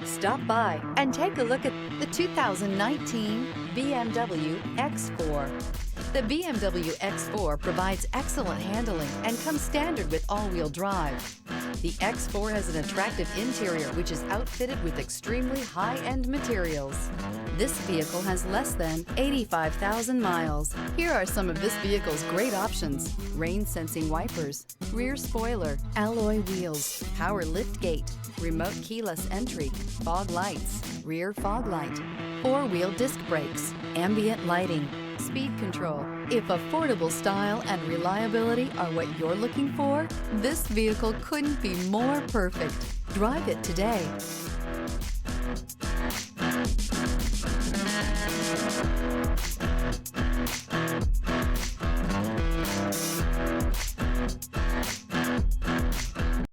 Stop by and take a look at the 2019 BMW X4. The BMW X4 provides excellent handling and comes standard with all-wheel drive. The X4 has an attractive interior which is outfitted with extremely high-end materials. This vehicle has less than 85,000 miles. Here are some of this vehicle's great options: rain-sensing wipers, rear spoiler, alloy wheels, power liftgate, remote keyless entry, fog lights, rear fog light, four-wheel disc brakes, ambient lighting, speed control. If affordable style and reliability are what you're looking for, this vehicle couldn't be more perfect. Drive it today.